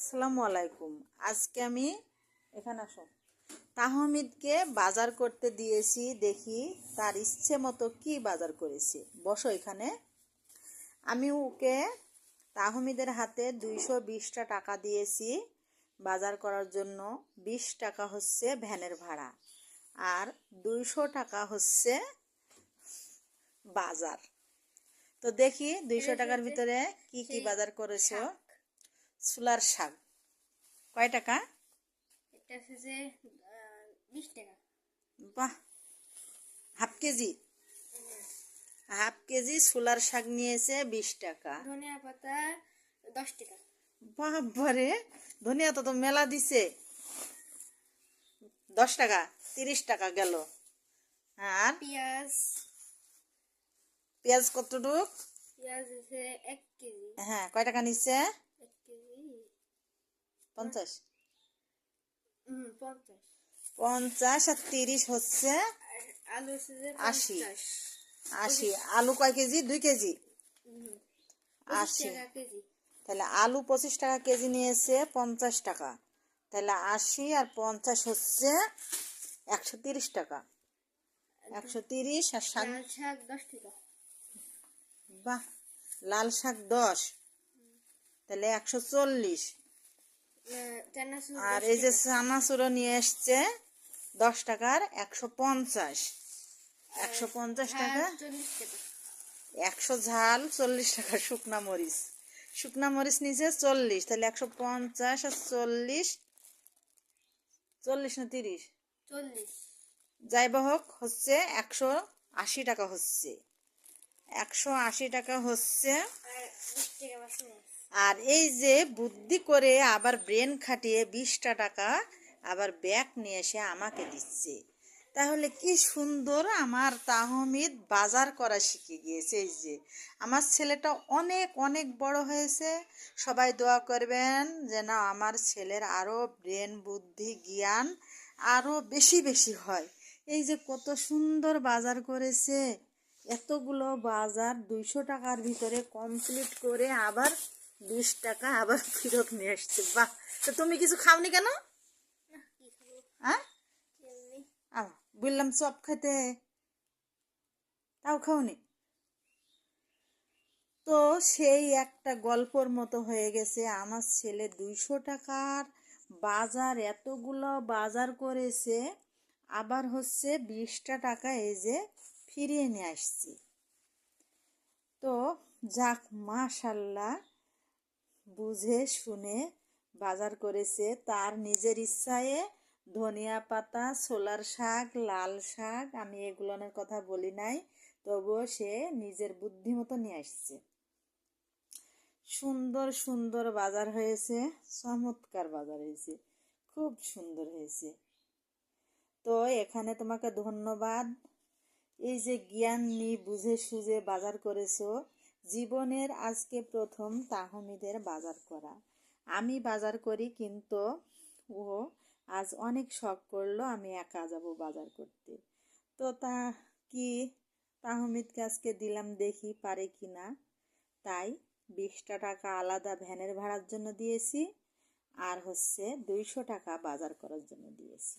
আসসালামু আলাইকুম। আজকে আমি এখানে আসো তাহমিদকে বাজার করতে দিয়েছি, দেখি তার ইচ্ছে মতো কি বাজার করেছে। বসো এখানে। আমি ওকে তাহমিদের হাতে 220টা টাকা দিয়েছি বাজার করার জন্য। 20 টাকা হচ্ছে ভ্যানের ভাড়া আর 200 টাকা হচ্ছে বাজার। তো দেখি 200 টাকার ভিতরে কি কি বাজার করেছো। ছোলার শাক কয় টাকা? এটা হচ্ছে 20 টাকা। বাহ, হাফ কেজি ছোলার শাক নিয়েছে 20 টাকা। ধনিয়া পাতা 10 টাকা। বাবারে, ধনিয়া তো মেলা দিছে। 10 টাকা, 30 টাকা গেল। আর পেঁয়াজ পেঁয়াজ কতটুক? হচ্ছে 1 কেজি। হ্যাঁ, কয় টাকা নিচ্ছে? 1 কেজি 50। 50। 50 আর 30 হচ্ছে আর আলু হচ্ছে 80। 50। 80। আলু কয় কেজি? 2 কেজি। 25 80। টাকা কেজি। তাহলে আলু 25 টাকা কেজি নিয়েছে, 50 টাকা। তাহলে 80 আর 50 হচ্ছে 130 টাকা। 130 আর লাল শাক 10 টাকা। বাহ, লাল শাক 10, তাহলে 140। চানাচুর আর 10 এই যে টাকা। চানাচুরও নিয়ে এসছে 10 টাকার 150। 150 টাকা। 40 টাকা। 100 ঝাল 40 টাকা। শুকনা মরিচ নিচে 40, তাহলে 150 আর 40, 40 না 30, 40। যাই হোক হচ্ছে 180 টাকা হচ্ছে। 180 টাকা হচ্ছে। আর 20 টাকা বাসন। আর এই যে বুদ্ধি করে আবার ব্রেন খাটিয়ে 20টা টাকা আবার ব্যাগ নিয়ে এসে আমাকে দিচ্ছে। তাহলে কি সুন্দর আমার তাহমিদ বাজার করা শিখে গিয়েছে। এই যে আমার ছেলেটা অনেক অনেক বড় হয়েছে। সবাই দোয়া করবেন যেন আমার ছেলের আরও ব্রেন বুদ্ধি জ্ঞান আরও বেশি বেশি হয়। এই যে কত সুন্দর বাজার করেছে। এতগুলো বাজার 200 টাকার ভিতরে কমপ্লিট করে আবার 20 টাকা আবার ফেরত নিয়ে আসছে। বাহ, তো তুমি কিছু খাওনি কেন? হ্যাঁ, বললাম চপ খেতে, তাও খাওনি। তো সেই একটা গল্পর মতো হয়ে গেছে। আমার ছেলে 200 টাকার বাজার এতগুলো বাজার করেছে, আবার হচ্ছে 20টা টাকা এই যে ফিরিয়ে নিয়ে আসছি। তো যাক, মাশাল্লাহ, বুঝে শুনে বাজার করেছে। তার নিজের ইচ্ছায় ধনিয়া পাতা, ছোলার শাক, লাল শাক, আমি এগুলোর কথা বলি নাই, তবুও সে নিজের বুদ্ধি মতো নিয়ে আসছে। সুন্দর সুন্দর বাজার হয়েছে, চমৎকার বাজার হয়েছে, খুব সুন্দর হয়েছে। তো এখানে তোমাকে ধন্যবাদ। এই যে জ্ঞান নিয়ে বুঝে সুঝে বাজার করেছো। জীবনের আজকে প্রথম তাহমিদের বাজার করা। আমি বাজার করি, কিন্তু ও আজ অনেক শখ করলো আমি একা যাব বাজার করতে। তো তা কি তাহমিদকে আজকে দিলাম, দেখি পারে কি না। তাই 20টা টাকা আলাদা ভ্যানের ভাড়ার জন্য দিয়েছি, আর হচ্ছে 200 টাকা বাজার করার জন্য দিয়েছি।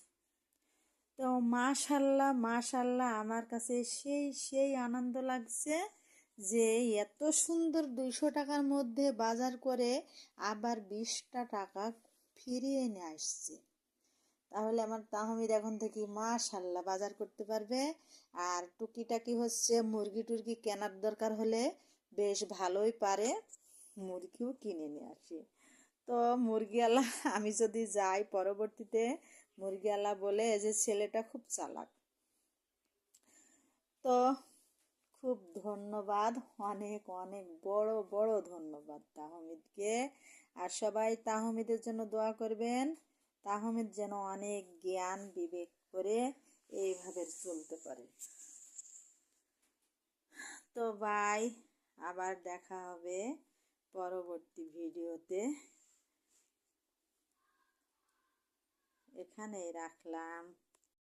তো মাশাল্লাহ মাশাল্লাহ, আমার কাছে সেই আনন্দ লাগছে যে এত সুন্দর 200 টাকার মধ্যে বাজার করে আবার 20টা টাকা ফিরিয়ে নিয়ে আসছে। তাহলে আমার তাহমিদ এখন থেকে মাশাল্লাহ বাজার করতে পারবে। আর টুকিটাকি হচ্ছে মুরগি টুরগি কেনার দরকার হলে বেশ ভালোই পারে, মুরগিও কিনে নিয়ে আসে। তো মুরগিওয়ালা আমি যদি যাই পরবর্তীতে, মুরগিওয়ালা বলে যে ছেলেটা খুব চালাক। তো খুব ধন্যবাদ, অনেক অনেক বড় বড় ধন্যবাদ তাহমিদকে। আর সবাই তাহমিদের জন্য দোয়া করবেন। তাহমিদ যেন অনেক জ্ঞান বিবেক করে এইভাবে চলতে পারে। তো বাই, আবার দেখা হবে পরবর্তী ভিডিওতে। এখানেই রাখলাম।